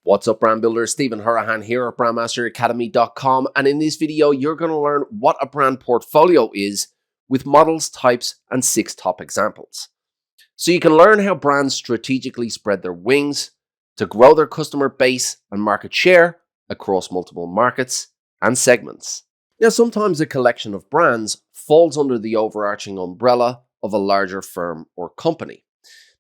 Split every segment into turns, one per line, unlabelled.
What's up, brand builders? Stephen Hurahan here at brandmasteracademy.com, and in this video you're going to learn what a brand portfolio is with models, types, and 6 top examples. So you can learn how brands strategically spread their wings to grow their customer base and market share across multiple markets and segments. Now, sometimes a collection of brands falls under the overarching umbrella of a larger firm or company.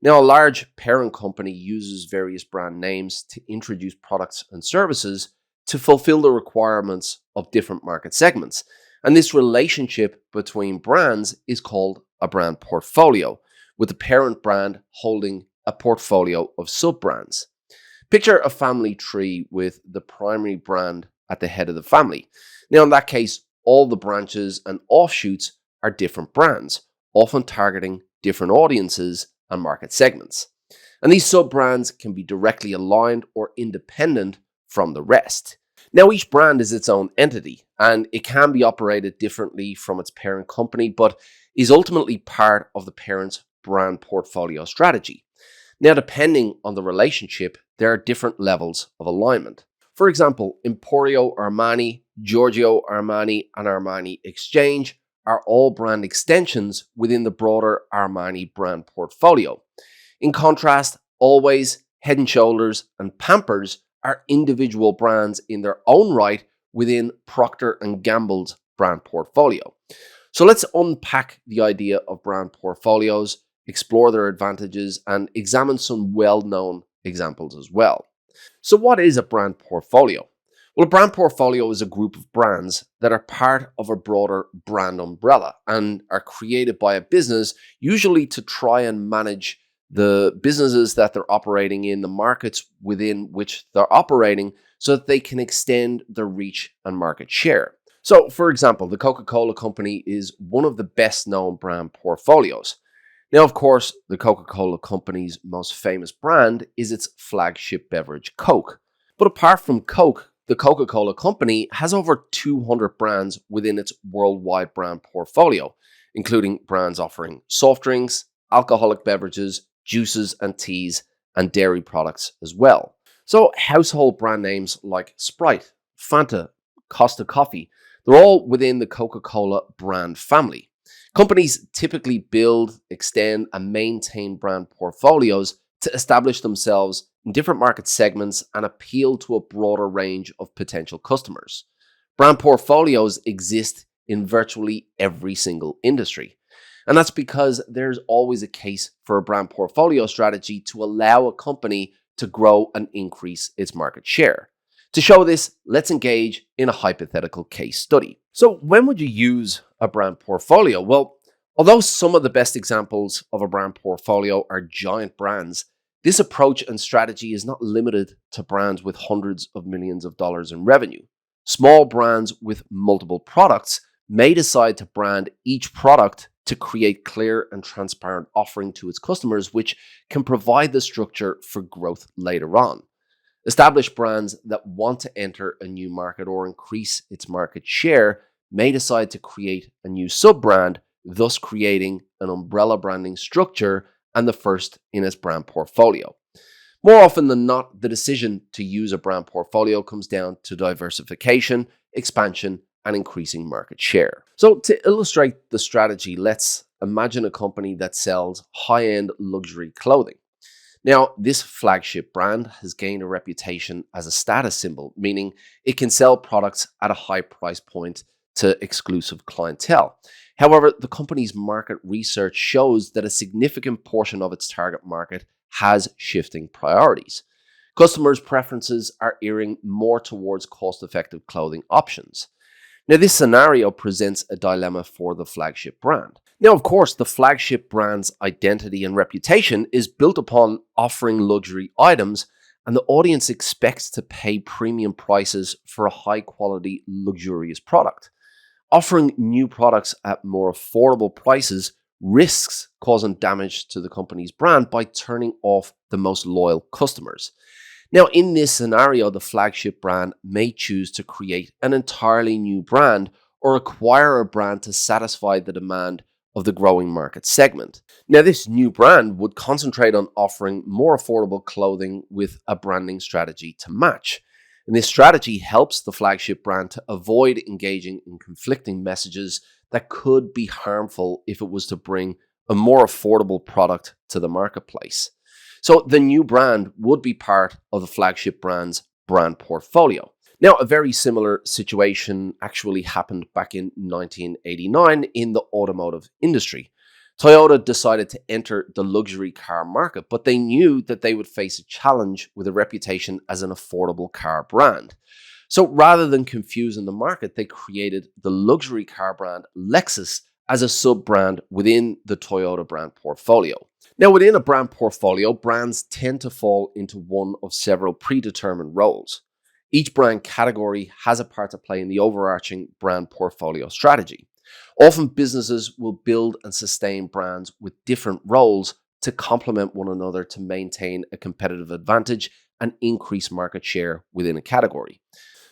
Now, a large parent company uses various brand names to introduce products and services to fulfill the requirements of different market segments. And this relationship between brands is called a brand portfolio, with the parent brand holding a portfolio of sub-brands. Picture a family tree with the primary brand at the head of the family. Now, in that case, all the branches and offshoots are different brands, often targeting different audiences and market segments. And these sub-brands can be directly aligned or independent from the rest. Now, each brand is its own entity, and it can be operated differently from its parent company, but is ultimately part of the parent's brand portfolio strategy. Now, depending on the relationship, there are different levels of alignment. For example, Emporio Armani, Giorgio Armani, and Armani Exchange are all brand extensions within the broader Armani brand portfolio. In contrast, Always, Head & Shoulders, and Pampers are individual brands in their own right within Procter & Gamble's brand portfolio. So let's unpack the idea of brand portfolios, explore their advantages, and examine some well-known examples as well. So what is a brand portfolio? Well, a brand portfolio is a group of brands that are part of a broader brand umbrella and are created by a business, usually to try and manage the businesses that they're operating in, the markets within which they're operating, so that they can extend their reach and market share. So, for example, the Coca-Cola Company is one of the best known brand portfolios. Now, of course, the Coca-Cola Company's most famous brand is its flagship beverage, Coke. But apart from Coke, the Coca-Cola Company has over 200 brands within its worldwide brand portfolio, including brands offering soft drinks, alcoholic beverages, juices and teas, and dairy products as well. So household brand names like Sprite, Fanta, Costa Coffee, they're all within the Coca-Cola brand family. Companies typically build, extend, and maintain brand portfolios to establish themselves in different market segments and appeal to a broader range of potential customers. Brand portfolios exist in virtually every single industry. And that's because there's always a case for a brand portfolio strategy to allow a company to grow and increase its market share. To show this, let's engage in a hypothetical case study. So when would you use a brand portfolio? Well, although some of the best examples of a brand portfolio are giant brands, this approach and strategy is not limited to brands with hundreds of millions of dollars in revenue. Small brands with multiple products may decide to brand each product to create clear and transparent offering to its customers, which can provide the structure for growth later on. Established brands that want to enter a new market or increase its market share may decide to create a new sub-brand, thus creating an umbrella branding structure and the first in its brand portfolio. More often than not, the decision to use a brand portfolio comes down to diversification, expansion, and increasing market share. So to illustrate the strategy, let's imagine a company that sells high-end luxury clothing. Now, this flagship brand has gained a reputation as a status symbol, meaning it can sell products at a high price point to exclusive clientele. However, the company's market research shows that a significant portion of its target market has shifting priorities. Customers' preferences are veering more towards cost-effective clothing options. Now, this scenario presents a dilemma for the flagship brand. Now, of course, the flagship brand's identity and reputation is built upon offering luxury items, and the audience expects to pay premium prices for a high-quality, luxurious product. Offering new products at more affordable prices risks causing damage to the company's brand by turning off the most loyal customers. Now, in this scenario, the flagship brand may choose to create an entirely new brand or acquire a brand to satisfy the demand of the growing market segment. Now, this new brand would concentrate on offering more affordable clothing with a branding strategy to match. And this strategy helps the flagship brand to avoid engaging in conflicting messages that could be harmful if it was to bring a more affordable product to the marketplace. So the new brand would be part of the flagship brand's brand portfolio. Now, a very similar situation actually happened back in 1989 in the automotive industry. Toyota decided to enter the luxury car market, but they knew that they would face a challenge with a reputation as an affordable car brand. So rather than confusing the market, they created the luxury car brand Lexus as a sub-brand within the Toyota brand portfolio. Now, within a brand portfolio, brands tend to fall into one of several predetermined roles. Each brand category has a part to play in the overarching brand portfolio strategy. Often businesses will build and sustain brands with different roles to complement one another to maintain a competitive advantage and increase market share within a category.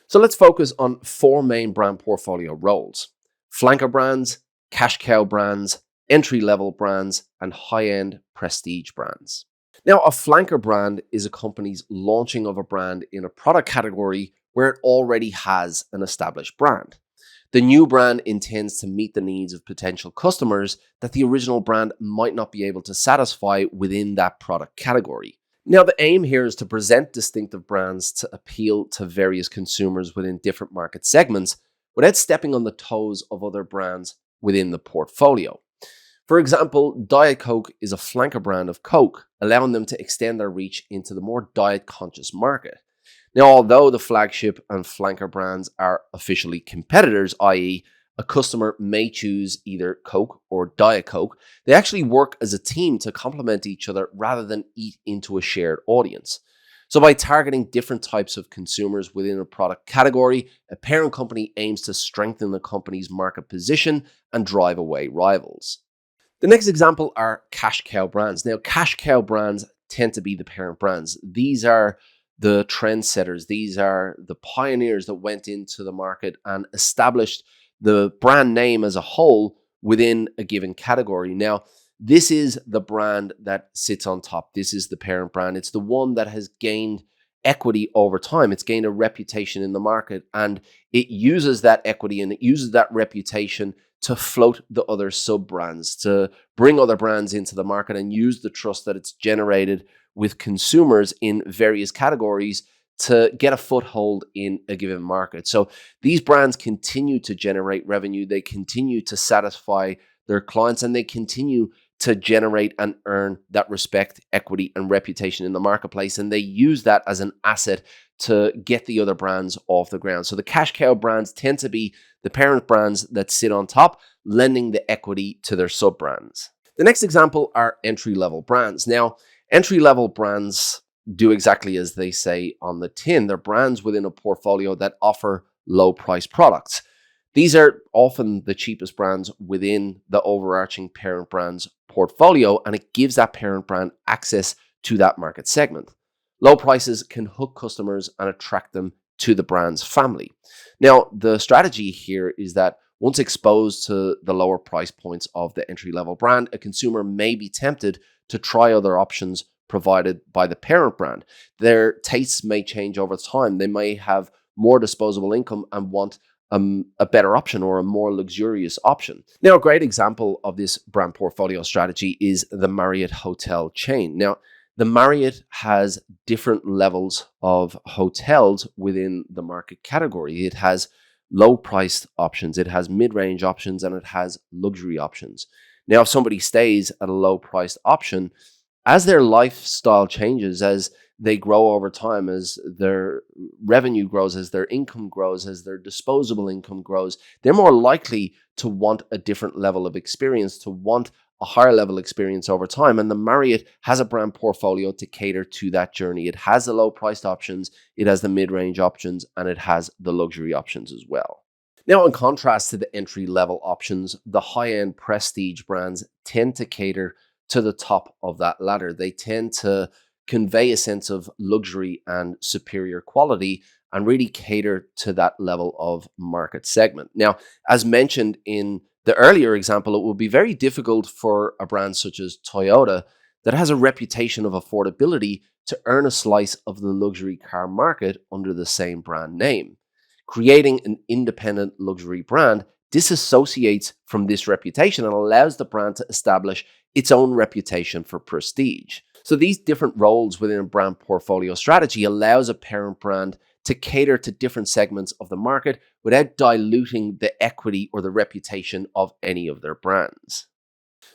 So let's focus on four main brand portfolio roles: flanker brands, cash cow brands, entry-level brands, and high-end prestige brands. Now, a flanker brand is a company's launching of a brand in a product category where it already has an established brand. The new brand intends to meet the needs of potential customers that the original brand might not be able to satisfy within that product category. Now, the aim here is to present distinctive brands to appeal to various consumers within different market segments without stepping on the toes of other brands within the portfolio. For example, Diet Coke is a flanker brand of Coke, allowing them to extend their reach into the more diet-conscious market. Now, although the flagship and flanker brands are officially competitors, i.e., a customer may choose either Coke or Diet Coke, they actually work as a team to complement each other rather than eat into a shared audience. So by targeting different types of consumers within a product category, a parent company aims to strengthen the company's market position and drive away rivals. The next example are cash cow brands. Now, cash cow brands tend to be the parent brands. These are the trendsetters. These are the pioneers that went into the market and established the brand name as a whole within a given category. Now, this is the brand that sits on top. This is the parent brand. It's the one that has gained equity over time. It's gained a reputation in the market, and it uses that equity and it uses that reputation to float the other sub-brands, to bring other brands into the market and use the trust that it's generated with consumers in various categories to get a foothold in a given market. So these brands continue to generate revenue, they continue to satisfy their clients, and they continue to generate and earn that respect, equity, and reputation in the marketplace. And they use that as an asset to get the other brands off the ground. So the cash cow brands tend to be the parent brands that sit on top, lending the equity to their sub-brands. The next example are entry-level brands. Now, entry-level brands do exactly as they say on the tin. They're brands within a portfolio that offer low-price products. These are often the cheapest brands within the overarching parent brand's portfolio, and it gives that parent brand access to that market segment. Low prices can hook customers and attract them to the brand's family. Now, the strategy here is that once exposed to the lower price points of the entry-level brand, a consumer may be tempted to try other options provided by the parent brand. Their tastes may change over time. They may have more disposable income and want a better option or a more luxurious option. Now, a great example of this brand portfolio strategy is the Marriott hotel chain. Now, the Marriott has different levels of hotels within the market category. It has low-priced options, it has mid-range options, and it has luxury options. Now, if somebody stays at a low-priced option, as their lifestyle changes, as they grow over time, as their revenue grows, as their income grows, as their disposable income grows, they're more likely to want a different level of experience, to want a higher level experience over time. And the Marriott has a brand portfolio to cater to that journey. It has the low priced options, it has the mid-range options, and it has the luxury options as well. Now, in contrast to the entry-level options, the high-end prestige brands tend to cater to the top of that ladder. They tend to convey a sense of luxury and superior quality and really cater to that level of market segment. Now, as mentioned in The earlier example, it would be very difficult for a brand such as Toyota that has a reputation of affordability to earn a slice of the luxury car market under the same brand name. Creating an independent luxury brand disassociates from this reputation and allows the brand to establish its own reputation for prestige. So these different roles within a brand portfolio strategy allows a parent brand to cater to different segments of the market without diluting the equity or the reputation of any of their brands.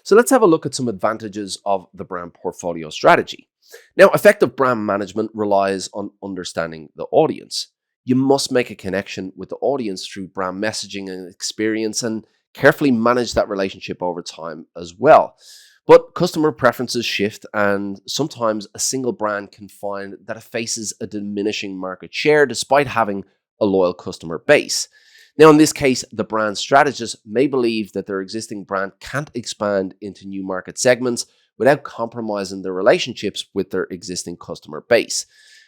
So let's have a look at some advantages of the brand portfolio strategy. Now, effective brand management relies on understanding the audience. You must make a connection with the audience through brand messaging and experience and carefully manage that relationship over time as well. But customer preferences shift, and sometimes a single brand can find that it faces a diminishing market share despite having a loyal customer base. Now, in this case, the brand strategist may believe that their existing brand can't expand into new market segments without compromising their relationships with their existing customer base.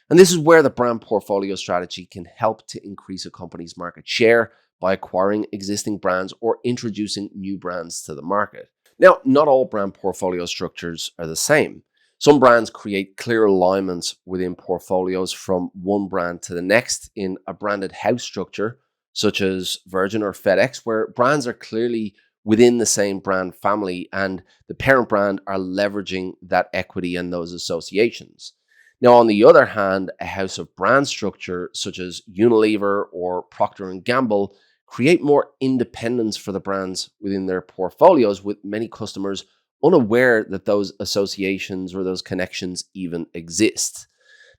And this is where the brand portfolio strategy can help to increase a company's market share by acquiring existing brands or introducing new brands to the market. Now, not all brand portfolio structures are the same. Some brands create clear alignments within portfolios from one brand to the next in a branded house structure, such as Virgin or Fedex, where brands are clearly within the same brand family and the parent brand are leveraging that equity and those associations. Now, on the other hand, a house of brand structure, such as Unilever or Procter & Gamble, create more independence for the brands within their portfolios, with many customers unaware that those associations or those connections even exist.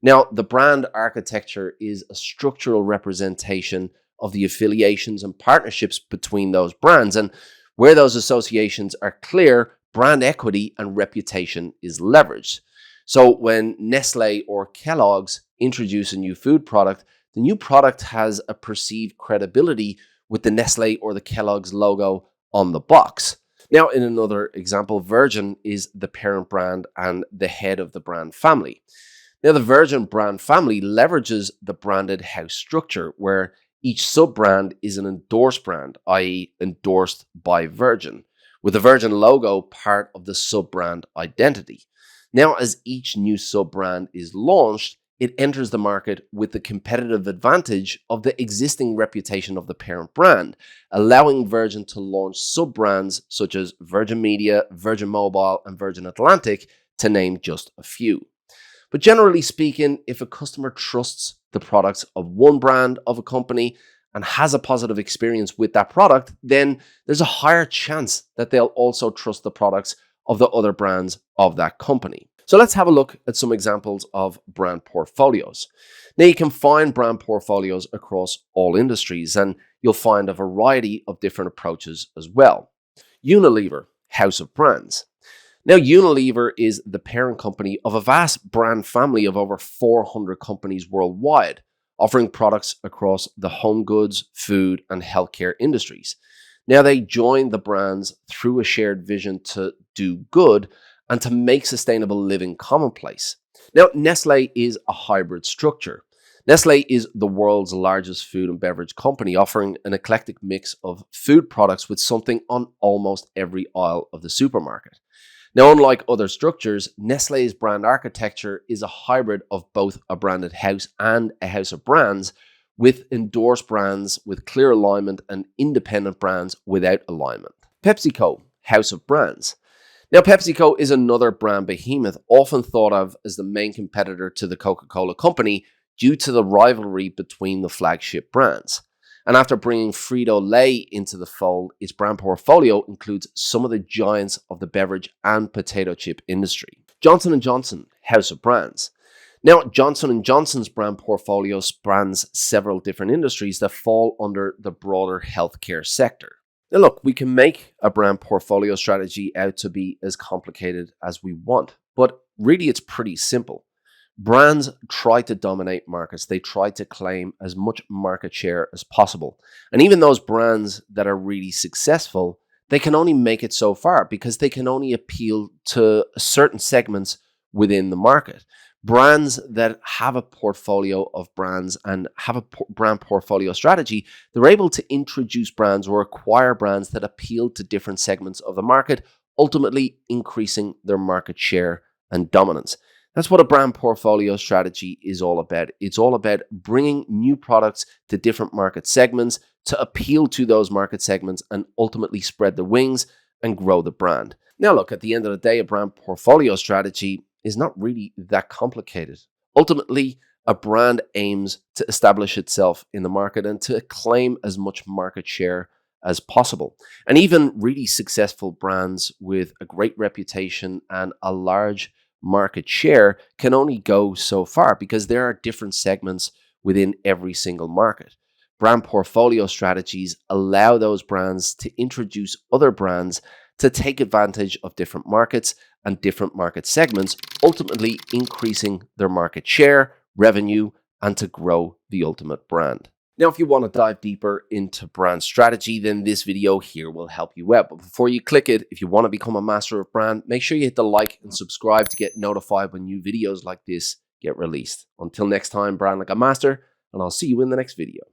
Now, the brand architecture is a structural representation of the affiliations and partnerships between those brands, and where those associations are clear, brand equity and reputation is leveraged. So when Nestle or Kellogg's introduce a new food product, the new product has a perceived credibility with the Nestle or the Kellogg's logo on the box. Now, in another example, Virgin is the parent brand and the head of the brand family. Now, the Virgin brand family leverages the branded house structure, where each sub-brand is an endorsed brand, i.e. endorsed by Virgin, with the Virgin logo part of the sub-brand identity. Now, as each new sub-brand is launched, it enters the market with the competitive advantage of the existing reputation of the parent brand, allowing Virgin to launch sub-brands such as Virgin Media, Virgin Mobile, and Virgin Atlantic, to name just a few. But generally speaking, if a customer trusts the products of one brand of a company and has a positive experience with that product, then there's a higher chance that they'll also trust the products of the other brands of that company. So let's have a look at some examples of brand portfolios. Now, you can find brand portfolios across all industries, and you'll find a variety of different approaches as well. Unilever, house of brands. Now, Unilever is the parent company of a vast brand family of over 400 companies worldwide, offering products across the home goods, food, and healthcare industries. Now, they join the brands through a shared vision to do good and to make sustainable living commonplace. Now, Nestle is a hybrid structure. Nestle is the world's largest food and beverage company, offering an eclectic mix of food products with something on almost every aisle of the supermarket. Now, unlike other structures, Nestle's brand architecture is a hybrid of both a branded house and a house of brands, with endorsed brands with clear alignment and independent brands without alignment. Pepsico, house of brands. Now, PepsiCo is another brand behemoth, often thought of as the main competitor to the Coca-Cola company due to the rivalry between the flagship brands. And after bringing Frito-Lay into the fold, its brand portfolio includes some of the giants of the beverage and potato chip industry. Johnson & Johnson, house of brands. Now, Johnson & Johnson's brand portfolio spans several different industries that fall under the broader healthcare sector. Now, look, we can make a brand portfolio strategy out to be as complicated as we want, but really it's pretty simple. Brands try to dominate markets. They try to claim as much market share as possible. And even those brands that are really successful, they can only make it so far because they can only appeal to certain segments within the market. Brands that have a portfolio of brands and have a brand portfolio strategy, they're able to introduce brands or acquire brands that appeal to different segments of the market, ultimately increasing their market share and dominance. That's what a brand portfolio strategy is all about. It's all about bringing new products to different market segments to appeal to those market segments and ultimately spread the wings and grow the brand. Now, look, at the end of the day, a brand portfolio strategy is not really that complicated. Ultimately, a brand aims to establish itself in the market and to claim as much market share as possible. And even really successful brands with a great reputation and a large market share can only go so far because there are different segments within every single market. Brand portfolio strategies allow those brands to introduce other brands to take advantage of different markets and different market segments, ultimately increasing their market share, revenue, and to grow the ultimate brand. Now, if you want to dive deeper into brand strategy, then this video here will help you out. But before you click it, if you want to become a master of brand, make sure you hit the like and subscribe to get notified when new videos like this get released. Until next time, brand like a master, and I'll see you in the next video.